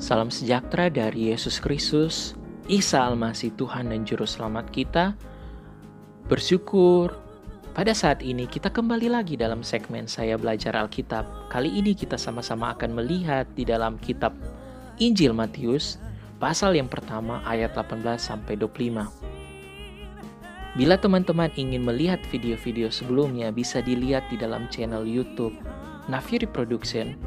Salam sejahtera dari Yesus Kristus, Isa Almasih Tuhan dan Juru Selamat kita. Bersyukur pada saat ini kita kembali lagi dalam segmen Saya Belajar Alkitab. Kali ini kita sama-sama akan melihat di dalam kitab Injil Matius, pasal yang pertama ayat 18-25. Bila teman-teman ingin melihat video-video sebelumnya, bisa dilihat di dalam channel YouTube Nafiri Production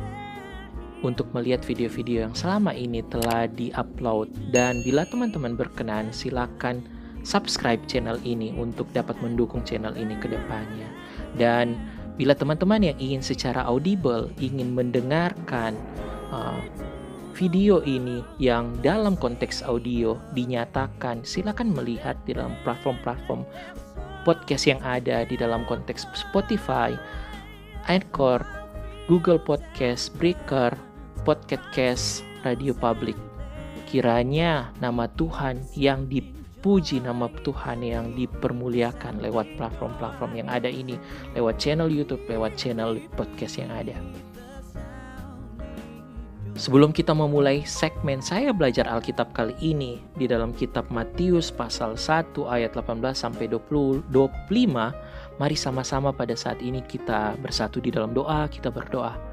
untuk melihat video-video yang selama ini telah di-upload. Dan bila teman-teman berkenan, silakan subscribe channel ini untuk dapat mendukung channel ini ke depannya. Dan bila teman-teman yang ingin secara audible, ingin mendengarkan video ini yang dalam konteks audio dinyatakan, silakan melihat di dalam platform-platform podcast yang ada di dalam konteks Spotify, Anchor, Google Podcast, Breaker, Podcast, Radio Public. Kiranya nama Tuhan yang dipuji, nama Tuhan yang dipermuliakan lewat platform-platform yang ada ini, lewat channel YouTube, lewat channel podcast yang ada. Sebelum kita memulai segmen Saya Belajar Alkitab kali ini di dalam kitab Matius pasal 1 ayat 18-25, mari sama-sama pada saat ini kita bersatu di dalam doa, kita berdoa.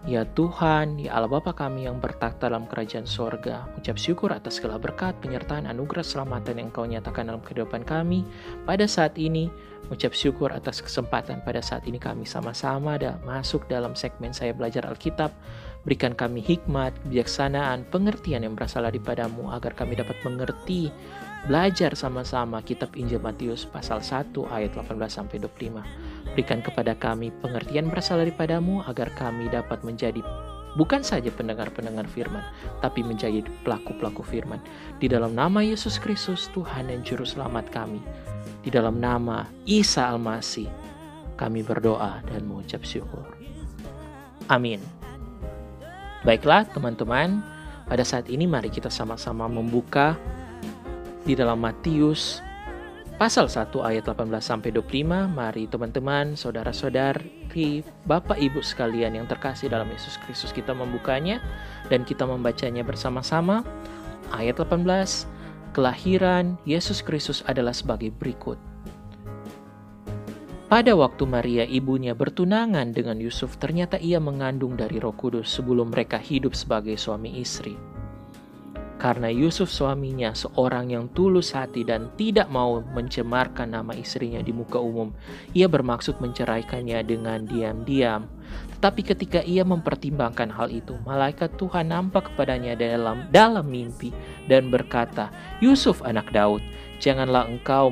Ya Tuhan, ya Allah Bapa kami yang bertakhta dalam kerajaan sorga, ucap syukur atas segala berkat, penyertaan, anugerah, keselamatan yang Kau nyatakan dalam kehidupan kami pada saat ini. Ucap syukur atas kesempatan pada saat ini kami sama-sama masuk dalam segmen Saya Belajar Alkitab. Berikan kami hikmat, kebijaksanaan, pengertian yang berasal daripada-Mu agar kami dapat mengerti, belajar sama-sama kitab Injil Matius pasal 1 ayat 18-25. Berikan kepada kami pengertian berasal daripada-Mu agar kami dapat menjadi bukan saja pendengar-pendengar firman, tapi menjadi pelaku-pelaku firman. Di dalam nama Yesus Kristus, Tuhan dan Juru Selamat kami. Di dalam nama Isa Almasih, kami berdoa dan mengucap syukur. Amin. Baiklah teman-teman, pada saat ini mari kita sama-sama membuka di dalam Matius pasal 1 ayat 18-25. Mari teman-teman, saudara-saudari, Bapak Ibu sekalian yang terkasih dalam Yesus Kristus, kita membukanya dan kita membacanya bersama-sama. Ayat 18, kelahiran Yesus Kristus adalah sebagai berikut. Pada waktu Maria ibunya bertunangan dengan Yusuf, ternyata ia mengandung dari Roh Kudus sebelum mereka hidup sebagai suami istri. Karena Yusuf suaminya seorang yang tulus hati dan tidak mau mencemarkan nama istrinya di muka umum, ia bermaksud menceraikannya dengan diam-diam. Tetapi ketika ia mempertimbangkan hal itu, malaikat Tuhan nampak kepadanya dalam mimpi dan berkata, "Yusuf anak Daud, janganlah engkau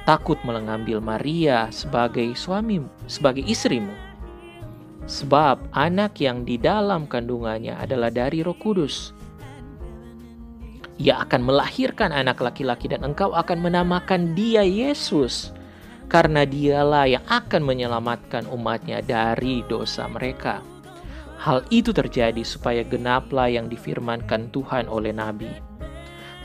takut mengambil Maria sebagai istrimu. Sebab anak yang di dalam kandungannya adalah dari Roh Kudus. Ia akan melahirkan anak laki-laki dan engkau akan menamakan dia Yesus, karena dialah yang akan menyelamatkan umatnya dari dosa mereka." Hal itu terjadi supaya genaplah yang difirmankan Tuhan oleh Nabi.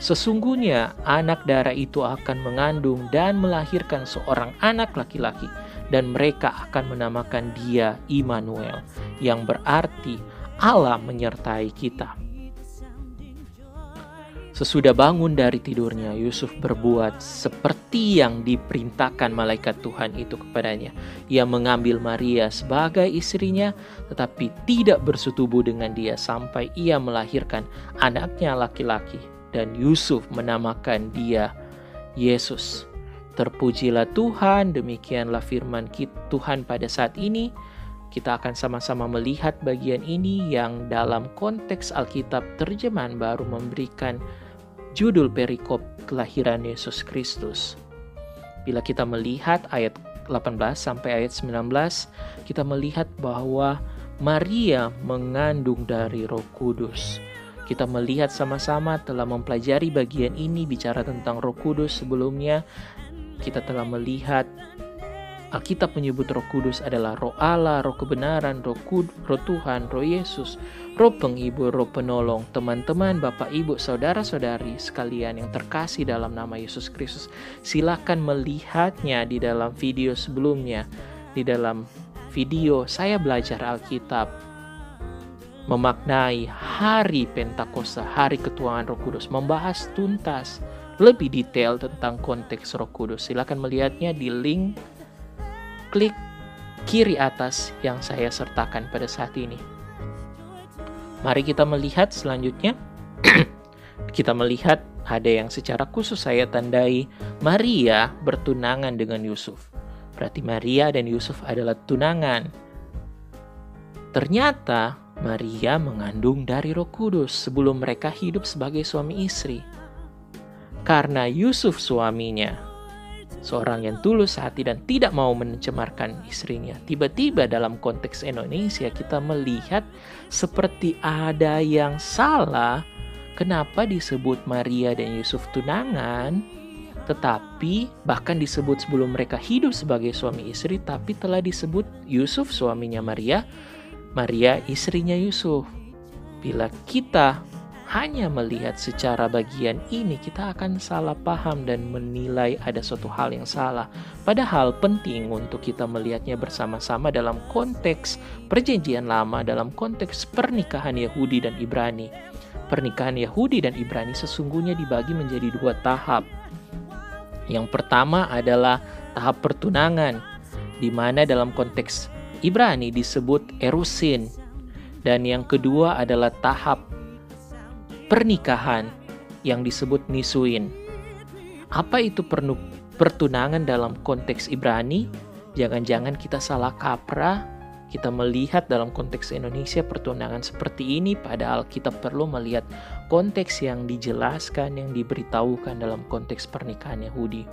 "Sesungguhnya anak darah itu akan mengandung dan melahirkan seorang anak laki-laki, dan mereka akan menamakan dia Immanuel, yang berarti Allah menyertai kita." Sesudah bangun dari tidurnya, Yusuf berbuat seperti yang diperintahkan malaikat Tuhan itu kepadanya. Ia mengambil Maria sebagai istrinya, tetapi tidak bersetubuh dengan dia sampai ia melahirkan anaknya laki-laki. Dan Yusuf menamakan dia Yesus. Terpujilah Tuhan, demikianlah firman Tuhan pada saat ini. Kita akan sama-sama melihat bagian ini yang dalam konteks Alkitab terjemahan baru memberikan judul perikop kelahiran Yesus Kristus. Bila kita melihat ayat 18 sampai ayat 19, kita melihat bahwa Maria mengandung dari Roh Kudus. Kita melihat sama-sama telah mempelajari bagian ini bicara tentang Roh Kudus sebelumnya. Kita telah melihat Alkitab menyebut Roh Kudus adalah Roh Allah, Roh kebenaran, Roh Tuhan, Roh Yesus, Roh penghibur, Roh penolong. Teman-teman, Bapak, Ibu, saudara-saudari sekalian yang terkasih dalam nama Yesus Kristus, silakan melihatnya di dalam video sebelumnya, di dalam video Saya Belajar Alkitab memaknai hari Pentakosta, hari ketuanan Roh Kudus, membahas tuntas lebih detail tentang konteks Roh Kudus. Silakan melihatnya di link klik kiri atas yang saya sertakan pada saat ini. Mari kita melihat selanjutnya. Kita melihat ada yang secara khusus saya tandai Maria bertunangan dengan Yusuf. Berarti Maria dan Yusuf adalah tunangan. Ternyata Maria mengandung dari Roh Kudus sebelum mereka hidup sebagai suami istri. Karena Yusuf suaminya seorang yang tulus hati dan tidak mau mencemarkan istrinya. Tiba-tiba dalam konteks Indonesia kita melihat seperti ada yang salah. Kenapa disebut Maria dan Yusuf tunangan, tetapi bahkan disebut sebelum mereka hidup sebagai suami istri, tapi telah disebut Yusuf suaminya Maria, Maria istrinya Yusuf. Bila kita hanya melihat secara bagian ini, kita akan salah paham dan menilai ada suatu hal yang salah. Padahal penting untuk kita melihatnya bersama-sama dalam konteks perjanjian lama, dalam konteks pernikahan Yahudi dan Ibrani. Pernikahan Yahudi dan Ibrani sesungguhnya dibagi menjadi 2 tahap. Yang pertama adalah tahap pertunangan, di mana dalam konteks Ibrani disebut erusin. Dan yang kedua adalah tahap pernikahan yang disebut nisuin. Apa itu pertunangan dalam konteks Ibrani? Jangan-jangan kita salah kaprah, kita melihat dalam konteks Indonesia pertunangan seperti ini, padahal kita perlu melihat konteks yang dijelaskan, yang diberitahukan dalam konteks pernikahan Yahudi.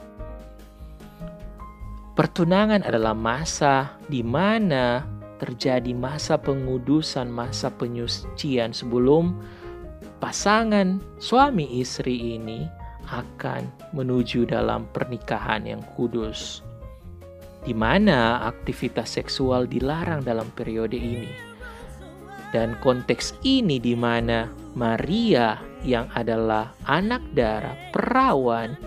Pertunangan adalah masa di mana terjadi masa pengudusan, masa penyucian sebelum pasangan suami istri ini akan menuju dalam pernikahan yang kudus, di mana aktivitas seksual dilarang dalam periode ini. Dan konteks ini di mana Maria yang adalah anak darah perawan,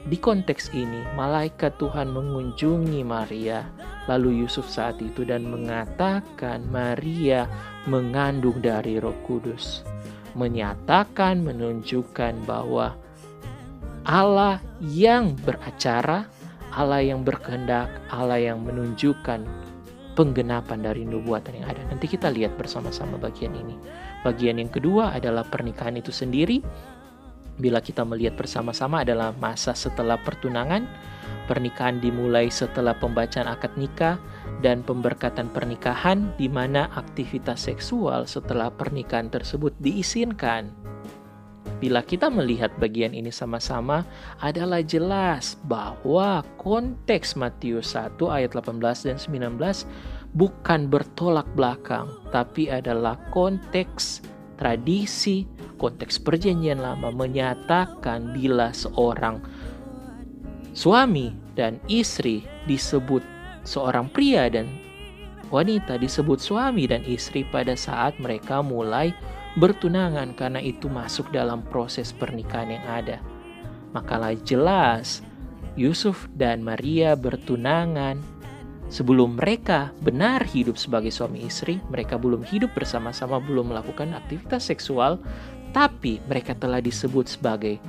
di konteks ini malaikat Tuhan mengunjungi Maria, lalu Yusuf saat itu dan mengatakan Maria mengandung dari Roh Kudus. Menyatakan, menunjukkan bahwa Allah yang beracara, Allah yang berkehendak, Allah yang menunjukkan penggenapan dari nubuatan yang ada. Nanti kita lihat bersama-sama bagian ini. Bagian yang kedua adalah pernikahan itu sendiri. Bila kita melihat bersama-sama adalah masa setelah pertunangan. Pernikahan dimulai setelah pembacaan akad nikah dan pemberkatan pernikahan, di mana aktivitas seksual setelah pernikahan tersebut diizinkan. Bila kita melihat bagian ini sama-sama, adalah jelas bahwa konteks Matius 1 ayat 18 dan 19 bukan bertolak belakang, tapi adalah konteks tradisi, konteks perjanjian lama menyatakan bila seorang suami dan istri disebut seorang pria dan wanita disebut suami dan istri pada saat mereka mulai bertunangan, karena itu masuk dalam proses pernikahan yang ada. Makalah jelas Yusuf dan Maria bertunangan sebelum mereka benar hidup sebagai suami istri. Mereka belum hidup bersama-sama, belum melakukan aktivitas seksual, tapi mereka telah disebut sebagai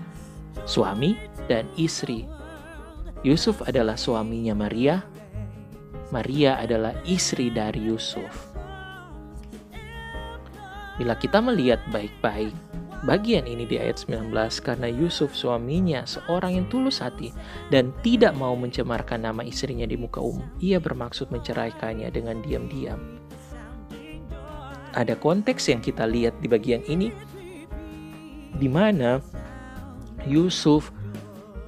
suami dan istri. Yusuf adalah suaminya Maria. Maria adalah istri dari Yusuf. Bila kita melihat baik-baik bagian ini di ayat 19, karena Yusuf suaminya seorang yang tulus hati dan tidak mau mencemarkan nama istrinya di muka umum, ia bermaksud menceraikannya dengan diam-diam. Ada konteks yang kita lihat di bagian ini, di mana Yusuf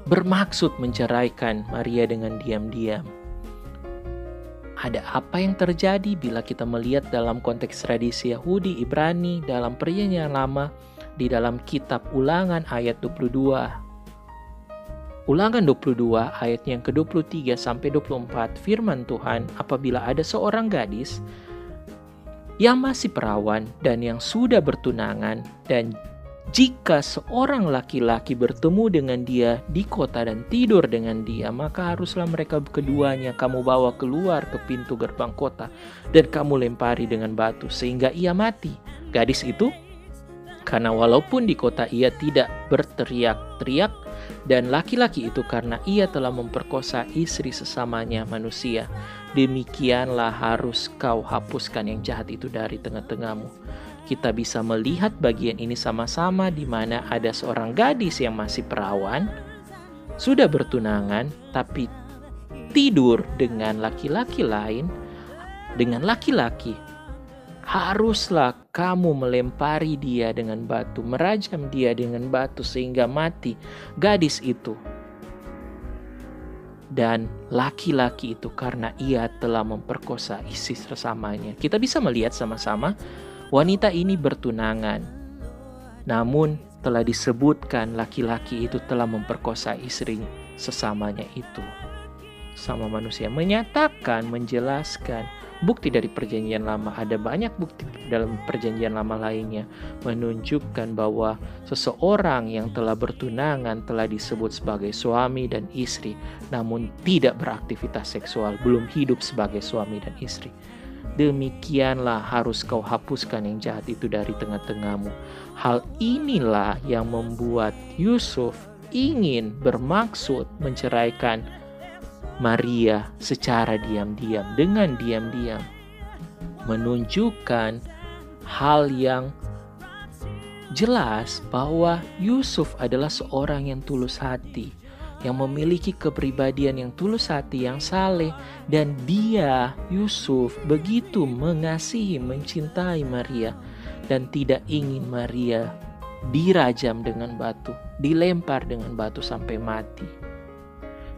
bermaksud menceraikan Maria dengan diam-diam. Ada apa yang terjadi bila kita melihat dalam konteks tradisi Yahudi, Ibrani, dalam perjanjian lama, di dalam kitab Ulangan ayat 22. Ulangan 22 ayat yang ke-23 sampai 24, firman Tuhan, apabila ada seorang gadis yang masih perawan dan yang sudah bertunangan, dan jika seorang laki-laki bertemu dengan dia di kota dan tidur dengan dia, maka haruslah mereka keduanya kamu bawa keluar ke pintu gerbang kota dan kamu lempari dengan batu sehingga ia mati. Gadis itu, karena walaupun di kota ia tidak berteriak-teriak, dan laki-laki itu karena ia telah memperkosa istri sesamanya manusia. Demikianlah harus kau hapuskan yang jahat itu dari tengah-tengahmu. Kita bisa melihat bagian ini sama-sama, di mana ada seorang gadis yang masih perawan, sudah bertunangan, tapi tidur dengan laki-laki lain, dengan laki-laki. Haruslah kamu melempari dia dengan batu, merajam dia dengan batu sehingga mati gadis itu dan laki-laki itu karena ia telah memperkosa istri sesamanya. Kita bisa melihat sama-sama wanita ini bertunangan, namun telah disebutkan laki-laki itu telah memperkosa istri sesamanya itu. Sama manusia menyatakan, menjelaskan bukti dari perjanjian lama. Ada banyak bukti dalam perjanjian lama lainnya menunjukkan bahwa seseorang yang telah bertunangan telah disebut sebagai suami dan istri, namun tidak beraktivitas seksual, belum hidup sebagai suami dan istri. Demikianlah harus kau hapuskan yang jahat itu dari tengah-tengahmu. Hal inilah yang membuat Yusuf ingin bermaksud menceraikan Maria secara diam-diam, dengan diam-diam, menunjukkan hal yang jelas bahwa Yusuf adalah seorang yang tulus hati, yang memiliki kepribadian yang tulus hati, yang saleh, dan dia, Yusuf, begitu mengasihi, mencintai Maria, dan tidak ingin Maria dirajam dengan batu, dilempar dengan batu sampai mati.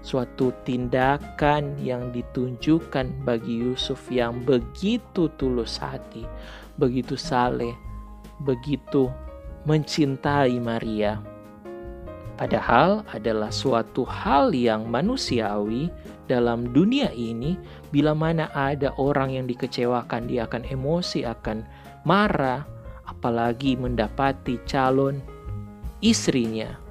Suatu tindakan yang ditunjukkan bagi Yusuf yang begitu tulus hati, begitu saleh, begitu mencintai Maria. Padahal adalah suatu hal yang manusiawi dalam dunia ini. Bila mana ada orang yang dikecewakan, dia akan emosi, akan marah, apalagi mendapati calon istrinya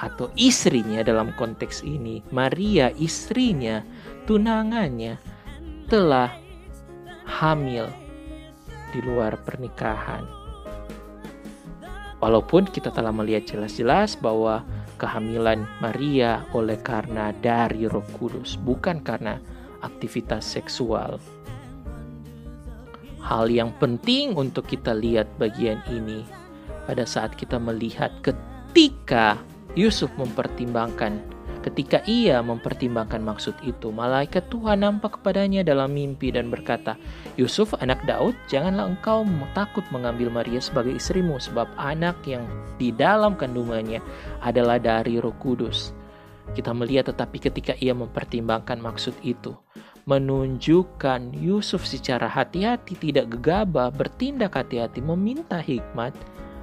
atau istrinya dalam konteks ini, Maria, istrinya, tunangannya, telah hamil di luar pernikahan. Walaupun kita telah melihat jelas-jelas bahwa kehamilan Maria oleh karena dari Roh Kudus, bukan karena aktivitas seksual. Hal yang penting untuk kita lihat bagian ini pada saat kita melihat ketika Yusuf ketika ia mempertimbangkan maksud itu, malaikat Tuhan nampak kepadanya dalam mimpi dan berkata, "Yusuf, anak Daud, janganlah engkau takut mengambil Maria sebagai istrimu, sebab anak yang di dalam kandungannya adalah dari Roh Kudus." Kita melihat tetapi ketika ia mempertimbangkan maksud itu, menunjukkan Yusuf secara hati-hati, tidak gegabah, bertindak hati-hati, meminta hikmat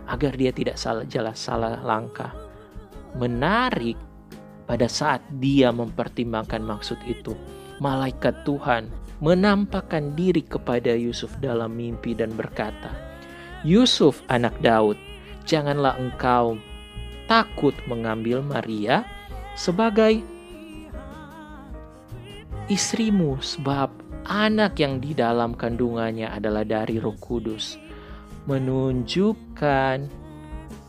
agar dia tidak salah langkah. Menarik, pada saat dia mempertimbangkan maksud itu, malaikat Tuhan menampakkan diri kepada Yusuf dalam mimpi dan berkata, "Yusuf, anak Daud, janganlah engkau takut mengambil Maria sebagai istrimu, sebab anak yang di dalam kandungannya adalah dari Roh Kudus." Menunjukkan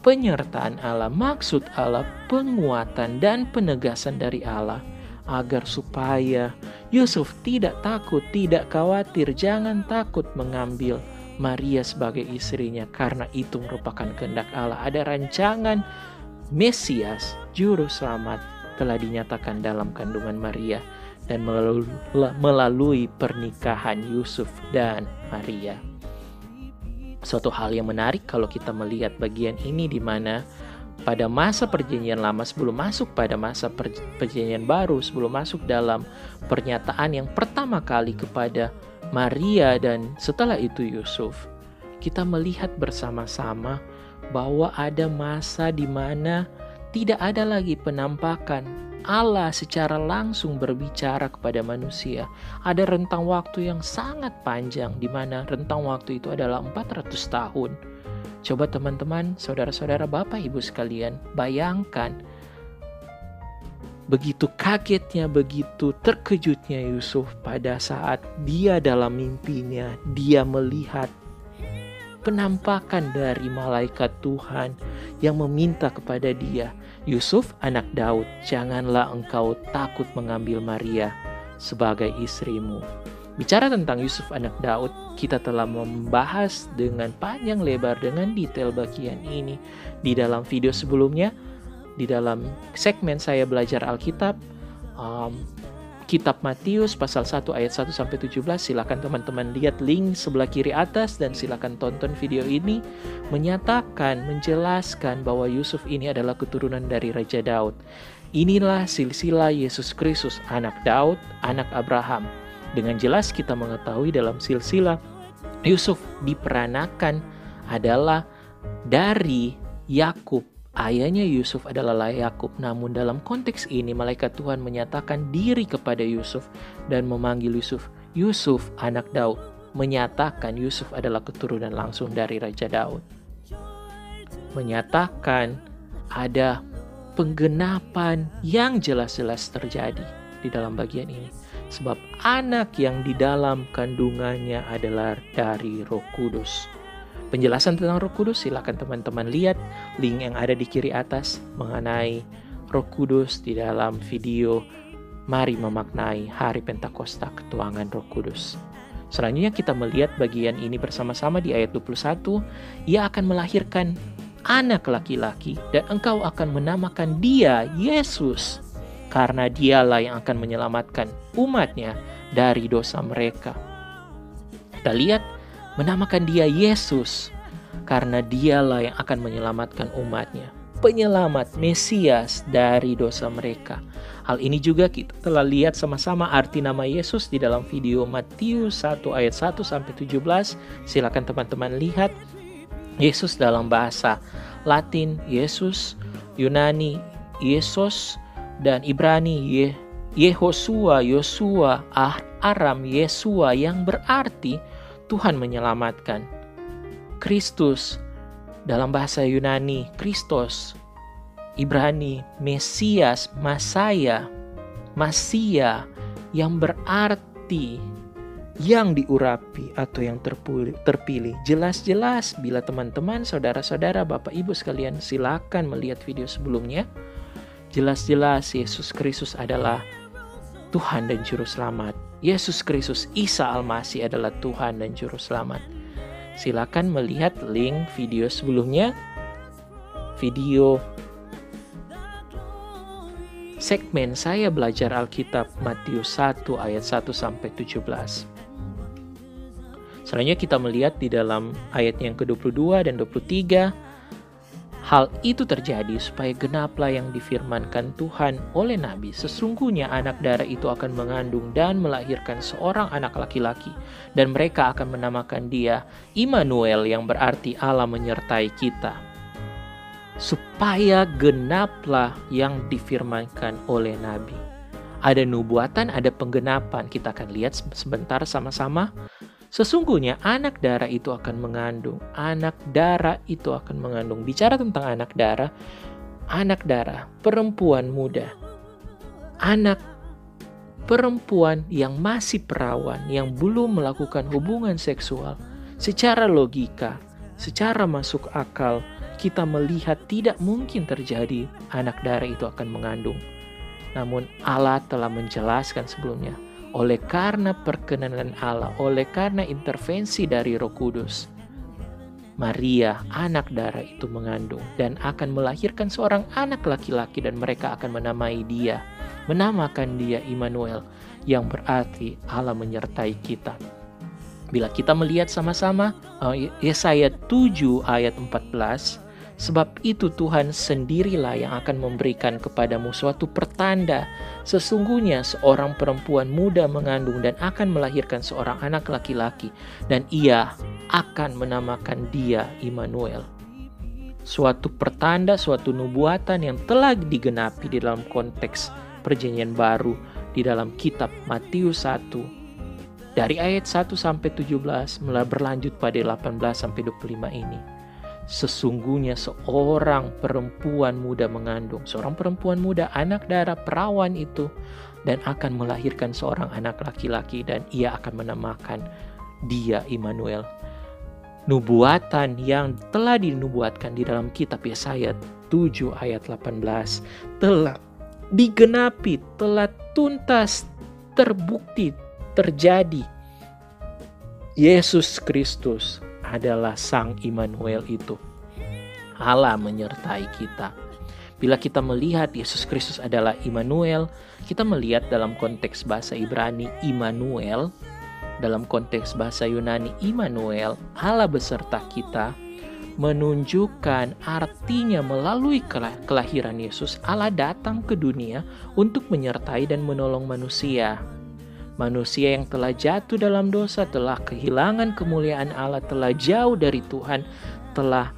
penyertaan Allah, maksud Allah, penguatan dan penegasan dari Allah, agar supaya Yusuf tidak takut, tidak khawatir, jangan takut mengambil Maria sebagai istrinya, karena itu merupakan kehendak Allah. Ada rancangan Mesias, Juru Selamat, telah dinyatakan dalam kandungan Maria dan melalui pernikahan Yusuf dan Maria. Suatu hal yang menarik kalau kita melihat bagian ini, di mana pada masa perjanjian lama, sebelum masuk pada masa perjanjian baru, sebelum masuk dalam pernyataan yang pertama kali kepada Maria dan setelah itu Yusuf, kita melihat bersama-sama bahwa ada masa di mana tidak ada lagi penampakan Allah secara langsung berbicara kepada manusia. Ada rentang waktu yang sangat panjang, di mana rentang waktu itu adalah 400 tahun. Coba teman-teman, saudara-saudara, Bapak Ibu sekalian, bayangkan begitu kagetnya, begitu terkejutnya Yusuf pada saat dia dalam mimpinya, dia melihat penampakan dari malaikat Tuhan yang meminta kepada dia, "Yusuf, anak Daud, janganlah engkau takut mengambil Maria sebagai istrimu." Bicara tentang Yusuf anak Daud, kita telah membahas dengan panjang lebar dengan detail bagian ini di dalam video sebelumnya. Di dalam segmen saya belajar Alkitab, Kitab Matius pasal 1 ayat 1 sampai 17. Silakan teman-teman lihat link sebelah kiri atas dan silakan tonton video ini, menyatakan, menjelaskan bahwa Yusuf ini adalah keturunan dari Raja Daud. Inilah silsilah Yesus Kristus, anak Daud, anak Abraham. Dengan jelas kita mengetahui dalam silsilah Yusuf diperanakan adalah dari Yakub. Ayahnya Yusuf adalah Yakub. Namun dalam konteks ini malaikat Tuhan menyatakan diri kepada Yusuf dan memanggil Yusuf, "Yusuf anak Daud." Menyatakan Yusuf adalah keturunan langsung dari Raja Daud. Menyatakan ada penggenapan yang jelas-jelas terjadi di dalam bagian ini. Sebab anak yang di dalam kandungannya adalah dari Roh Kudus. Penjelasan tentang Roh Kudus silakan teman-teman lihat link yang ada di kiri atas mengenai Roh Kudus di dalam video Mari Memaknai Hari Pentakosta Ketuangan Roh Kudus. Selanjutnya kita melihat bagian ini bersama-sama di ayat 21. Ia akan melahirkan anak laki-laki dan engkau akan menamakan dia Yesus, karena dialah yang akan menyelamatkan umatnya dari dosa mereka. Kita lihat, menamakan dia Yesus karena dialah yang akan menyelamatkan umatnya, penyelamat Mesias dari dosa mereka. Hal ini juga kita telah lihat sama-sama arti nama Yesus di dalam video Matius 1 ayat 1 sampai 17. Silakan teman-teman lihat. Yesus dalam bahasa Latin Yesus, Yunani Yesus, dan Ibrani Yehosua, Yosua, Aram Yesua, yang berarti Tuhan menyelamatkan. Kristus dalam bahasa Yunani Kristos, Ibrani Mesias, Masaya, Masia, yang berarti yang diurapi atau yang terpilih. Jelas-jelas bila teman-teman, saudara-saudara, Bapak Ibu sekalian silakan melihat video sebelumnya. Jelas-jelas Yesus Kristus adalah Tuhan dan Juru Selamat. Yesus Kristus Isa Al-Masih adalah Tuhan dan Juru Selamat. Silakan melihat link video sebelumnya. Video segmen saya belajar Alkitab Matius 1 ayat 1 sampai 17. Selanjutnya kita melihat di dalam ayat yang ke-22 dan 23. Hal itu terjadi supaya genaplah yang difirmankan Tuhan oleh Nabi. Sesungguhnya anak darah itu akan mengandung dan melahirkan seorang anak laki-laki. Dan mereka akan menamakan dia Immanuel, yang berarti Allah menyertai kita. Supaya genaplah yang difirmankan oleh Nabi. Ada nubuatan, ada penggenapan. Kita akan lihat sebentar sama-sama. Sesungguhnya anak darah itu akan mengandung. Anak darah itu akan mengandung. Bicara tentang anak darah, perempuan muda. Anak perempuan yang masih perawan, yang belum melakukan hubungan seksual. Secara logika, secara masuk akal, kita melihat tidak mungkin terjadi anak darah itu akan mengandung. Namun Allah telah menjelaskan sebelumnya. Oleh karena perkenanan Allah, oleh karena intervensi dari Roh Kudus, Maria, anak darah itu mengandung dan akan melahirkan seorang anak laki-laki, dan mereka akan menamakan dia Immanuel, yang berarti Allah menyertai kita. Bila kita melihat sama-sama Yesaya 7 ayat 14, sebab itu Tuhan sendirilah yang akan memberikan kepadamu suatu pertanda. Sesungguhnya seorang perempuan muda mengandung dan akan melahirkan seorang anak laki-laki, dan ia akan menamakan dia Immanuel. Suatu pertanda, suatu nubuatan yang telah digenapi di dalam konteks perjanjian baru di dalam kitab Matius 1. Dari ayat 1 sampai 17 mulai berlanjut pada 18 sampai 25 ini. Sesungguhnya seorang perempuan muda mengandung, seorang perempuan muda, anak darah, perawan itu, dan akan melahirkan seorang anak laki-laki, dan ia akan menamakan dia Immanuel. nubuatan yang telah dinubuatkan di dalam kitab Yesaya 7 ayat 18 telah digenapi, telah tuntas, terbukti, terjadi. Yesus Kristus adalah Sang Immanuel itu. Allah menyertai kita. Bila kita melihat Yesus Kristus adalah Immanuel, kita melihat dalam konteks bahasa Ibrani Immanuel, dalam konteks bahasa Yunani Immanuel, Allah beserta kita, menunjukkan artinya melalui kelahiran Yesus, Allah datang ke dunia untuk menyertai dan menolong manusia. Manusia yang telah jatuh dalam dosa, telah kehilangan kemuliaan Allah, telah jauh dari Tuhan, telah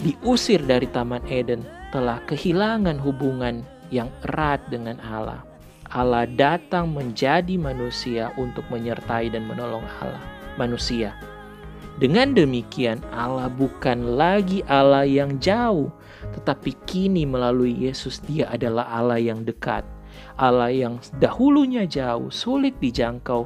diusir dari Taman Eden, telah kehilangan hubungan yang erat dengan Allah. Allah datang menjadi manusia untuk menyertai dan menolong manusia. Dengan demikian, Allah bukan lagi Allah yang jauh, tetapi kini melalui Yesus Dia adalah Allah yang dekat. Allah yang dahulunya jauh, sulit dijangkau,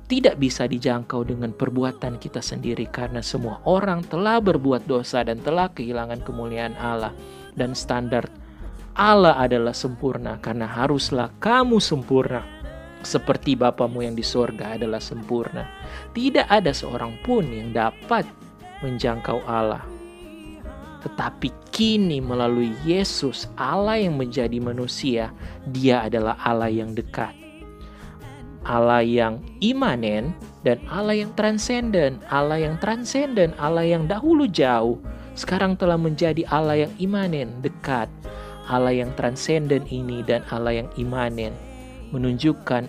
tidak bisa dijangkau dengan perbuatan kita sendiri, karena semua orang telah berbuat dosa dan telah kehilangan kemuliaan Allah. Dan standar Allah adalah sempurna, karena haruslah kamu sempurna seperti Bapamu yang di sorga adalah sempurna. Tidak ada seorang pun yang dapat menjangkau Allah. Tetapi kini melalui Yesus, Allah yang menjadi manusia, Dia adalah Allah yang dekat, Allah yang imanen, dan Allah yang transenden. Allah yang transenden, Allah yang dahulu jauh, sekarang telah menjadi Allah yang imanen, dekat. Allah yang transenden ini dan Allah yang imanen menunjukkan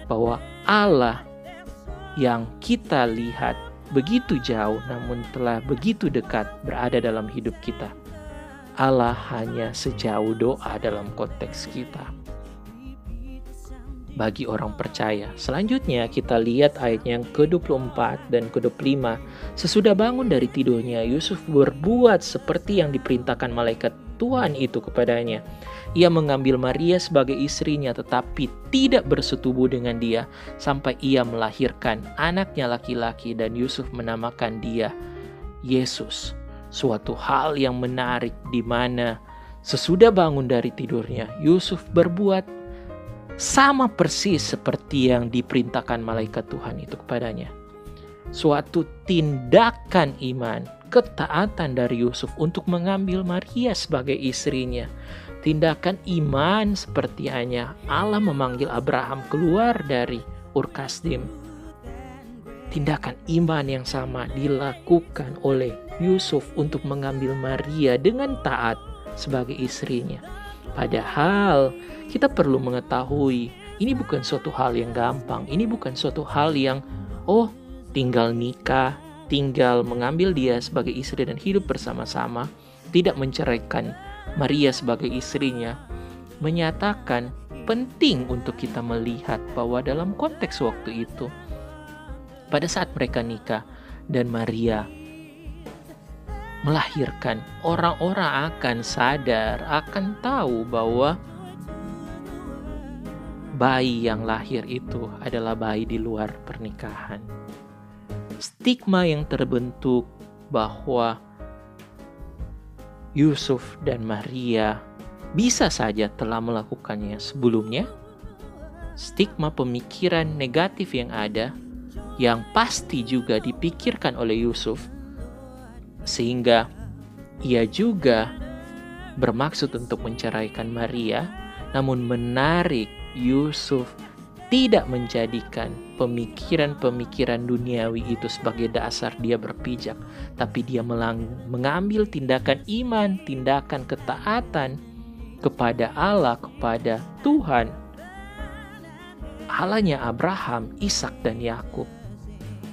bahwa Allah yang kita lihat begitu jauh namun telah begitu dekat berada dalam hidup kita. Allah hanya sejauh doa dalam konteks kita bagi orang percaya. Selanjutnya kita lihat ayat yang ke-24 dan ke-25. Sesudah bangun dari tidurnya, Yusuf berbuat seperti yang diperintahkan malaikat Tuhan itu kepadanya. Ia mengambil Maria sebagai istrinya, tetapi tidak bersetubuh dengan dia sampai ia melahirkan anaknya laki-laki, dan Yusuf menamakan dia Yesus. Suatu hal yang menarik di mana sesudah bangun dari tidurnya, Yusuf berbuat sama persis seperti yang diperintahkan malaikat Tuhan itu kepadanya. Suatu tindakan iman, ketaatan dari Yusuf untuk mengambil Maria sebagai istrinya. Tindakan iman seperti hanya Allah memanggil Abraham keluar dari Ur Kasdim. Tindakan iman yang sama dilakukan oleh Yusuf untuk mengambil Maria dengan taat sebagai istrinya. Padahal kita perlu mengetahui ini bukan suatu hal yang gampang. Ini bukan suatu hal yang tinggal nikah, tinggal mengambil dia sebagai istri dan hidup bersama-sama, tidak menceraikan Maria sebagai istrinya. Menyatakan penting untuk kita melihat bahwa dalam konteks waktu itu, pada saat mereka nikah dan Maria melahirkan, orang-orang akan sadar, akan tahu bahwa bayi yang lahir itu adalah bayi di luar pernikahan. Stigma yang terbentuk bahwa Yusuf dan Maria bisa saja telah melakukannya sebelumnya. Stigma pemikiran negatif yang ada, yang pasti juga dipikirkan oleh Yusuf, sehingga ia juga bermaksud untuk menceraikan Maria. Namun menarik, Yusuf tidak menjadikan pemikiran-pemikiran duniawi itu sebagai dasar dia berpijak, tapi dia mengambil tindakan iman, tindakan ketaatan kepada Allah, kepada Tuhan, Allahnya Abraham, Ishak, dan Yakub,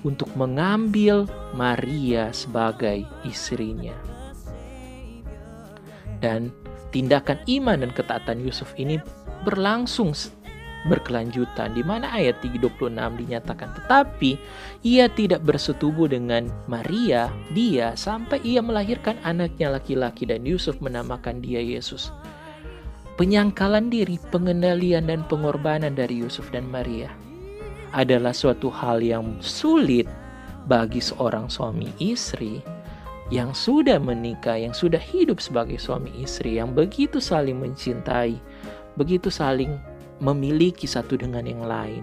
untuk mengambil Maria sebagai istrinya. Dan tindakan iman dan ketaatan Yusuf ini berlangsung berkelanjutan, di mana ayat 26 dinyatakan, tetapi ia tidak bersetubuh dengan Maria, dia, sampai ia melahirkan anaknya laki-laki, dan Yusuf menamakan dia Yesus. Penyangkalan diri, pengendalian dan pengorbanan dari Yusuf dan Maria. adalah suatu hal yang sulit bagi seorang suami istri yang sudah menikah, yang sudah hidup sebagai suami istri, yang begitu saling mencintai, begitu saling memiliki satu dengan yang lain,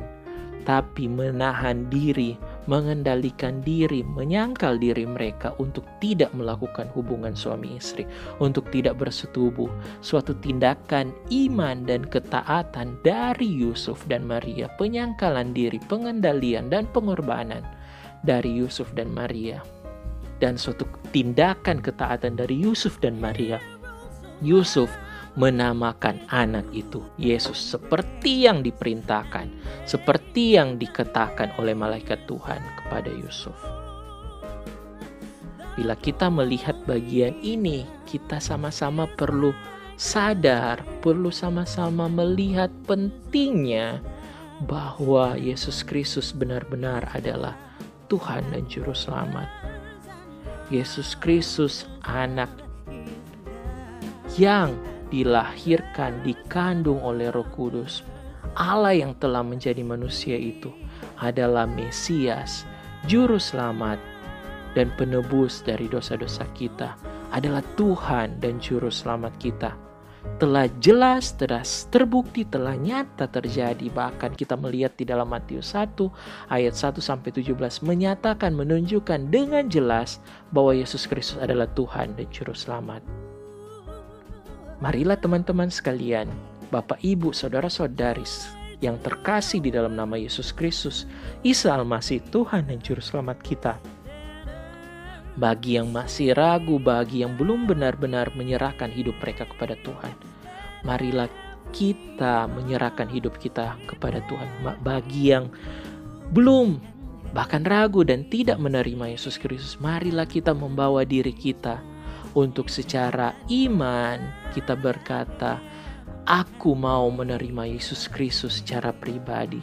tapi menahan diri, mengendalikan diri, menyangkal diri mereka untuk tidak melakukan hubungan suami istri, untuk tidak bersetubuh. Suatu tindakan iman dan ketaatan dari Yusuf dan Maria, penyangkalan diri, pengendalian dan pengorbanan dari Yusuf dan Maria. Dan suatu tindakan ketaatan dari Yusuf dan Maria. Yusuf menamakan anak itu Yesus seperti yang diperintahkan, seperti yang dikatakan oleh malaikat Tuhan kepada Yusuf. Bila kita melihat bagian ini, kita sama-sama perlu sadar, perlu sama-sama melihat pentingnya bahwa Yesus Kristus benar-benar adalah Tuhan dan Juru Selamat. Yesus Kristus anak yang dilahirkan, dikandung oleh Roh Kudus. Allah yang telah menjadi manusia itu adalah Mesias, Juru Selamat dan penebus dari dosa-dosa kita, adalah Tuhan dan Juru Selamat kita. Telah jelas, telah terbukti, telah nyata terjadi. Bahkan kita melihat di dalam Matius 1 ayat 1-17 menyatakan, menunjukkan dengan jelas bahwa Yesus Kristus adalah Tuhan dan Juru Selamat. Marilah teman-teman sekalian, Bapak, Ibu, Saudara-saudari yang terkasih di dalam nama Yesus Kristus, Isa Al-Masih, Tuhan dan Juru Selamat kita. Bagi yang masih ragu, bagi yang belum benar-benar menyerahkan hidup mereka kepada Tuhan, marilah kita menyerahkan hidup kita kepada Tuhan. Bagi yang belum, bahkan ragu dan tidak menerima Yesus Kristus, marilah kita membawa diri kita untuk secara iman kita berkata, aku mau menerima Yesus Kristus secara pribadi,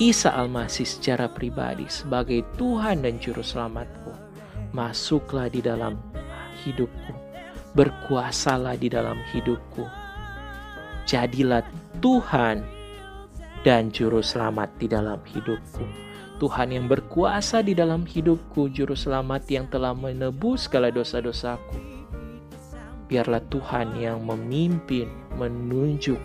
Isa Al-Masih secara pribadi sebagai Tuhan dan Juru Selamatku. Masuklah di dalam hidupku, berkuasalah di dalam hidupku, jadilah Tuhan dan Juru Selamat di dalam hidupku. Tuhan yang berkuasa di dalam hidupku, Juru Selamat yang telah menebus segala dosa-dosaku. Biarlah Tuhan yang memimpin, menunjuk,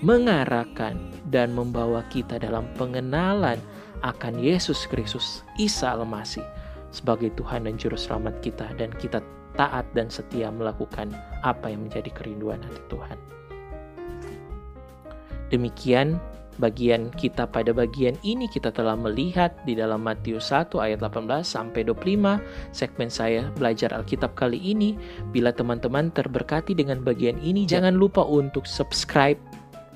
mengarahkan, dan membawa kita dalam pengenalan akan Yesus Kristus, Isa Al-Masih, sebagai Tuhan dan Juru Selamat kita. Dan kita taat dan setia melakukan apa yang menjadi kerinduan hati Tuhan. Demikian bagian kita pada bagian ini. Kita telah melihat di dalam Matius 1 ayat 18-25 segmen saya belajar Alkitab kali ini. Bila teman-teman terberkati dengan bagian ini, jangan lupa untuk subscribe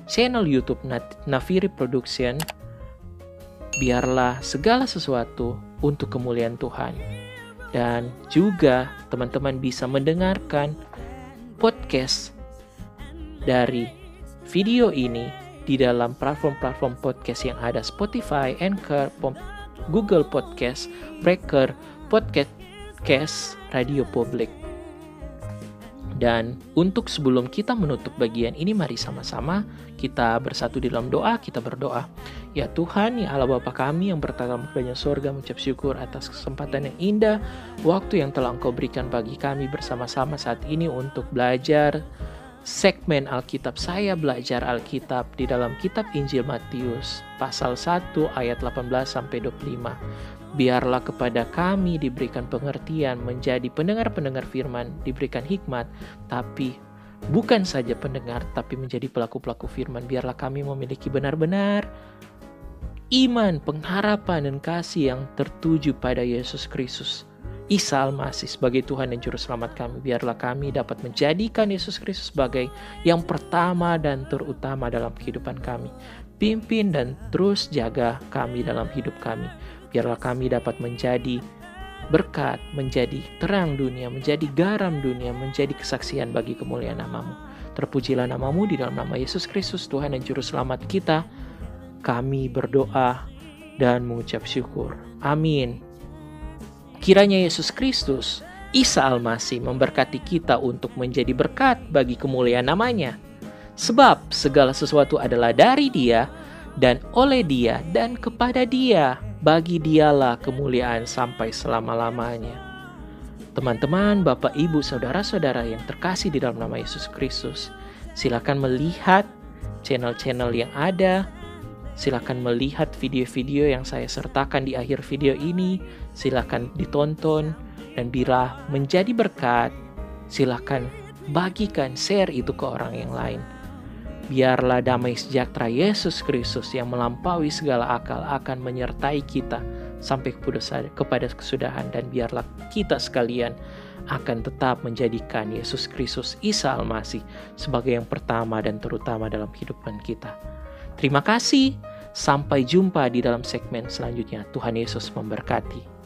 channel YouTube Nafiri Production. Biarlah segala sesuatu untuk kemuliaan Tuhan. Dan juga teman-teman bisa mendengarkan podcast dari video ini di dalam platform-platform podcast yang ada: Spotify, Anchor, Google Podcast, Breaker, Podcast, Radio Public. Dan untuk sebelum kita menutup bagian ini, mari sama-sama kita bersatu di dalam doa. Kita berdoa. Ya Tuhan, ya Allah Bapa kami yang bertata di banyak surga, mengucap syukur atas kesempatan yang indah, waktu yang telah Engkau berikan bagi kami bersama-sama saat ini untuk belajar segmen Alkitab. Saya belajar Alkitab di dalam kitab Injil Matius pasal 1 ayat 18-25. Biarlah kepada kami diberikan pengertian menjadi pendengar-pendengar firman, diberikan hikmat, tapi bukan saja pendengar, tapi menjadi pelaku-pelaku firman. Biarlah kami memiliki benar-benar iman, pengharapan, dan kasih yang tertuju pada Yesus Kristus, Isa Al-Masih sebagai Tuhan dan Juru Selamat kami. Biarlah kami dapat menjadikan Yesus Kristus sebagai yang pertama dan terutama dalam kehidupan kami. Pimpin dan terus jaga kami dalam hidup kami. Biarlah kami dapat menjadi berkat, menjadi terang dunia, menjadi garam dunia, menjadi kesaksian bagi kemuliaan nama-Mu. Terpujilah nama-Mu di dalam nama Yesus Kristus, Tuhan dan Juru Selamat kita. Kami berdoa dan mengucap syukur. Amin. Kiranya Yesus Kristus, Isa Al-Masih memberkati kita untuk menjadi berkat bagi kemuliaan nama-Nya. Sebab segala sesuatu adalah dari Dia, dan oleh Dia dan kepada Dia. Bagi Dialah kemuliaan sampai selama-lamanya. Teman-teman, Bapak, Ibu, Saudara-saudara yang terkasih di dalam nama Yesus Kristus, silakan melihat channel-channel yang ada. Silakan melihat video-video yang saya sertakan di akhir video ini. Silakan ditonton, dan bila menjadi berkat, silakan bagikan, share itu ke orang yang lain. Biarlah damai sejahtera Yesus Kristus yang melampaui segala akal akan menyertai kita sampai kepada kesudahan, dan biarlah kita sekalian akan tetap menjadikan Yesus Kristus Isa Al-Masih sebagai yang pertama dan terutama dalam kehidupan kita. Terima kasih, sampai jumpa di dalam segmen selanjutnya. Tuhan Yesus memberkati.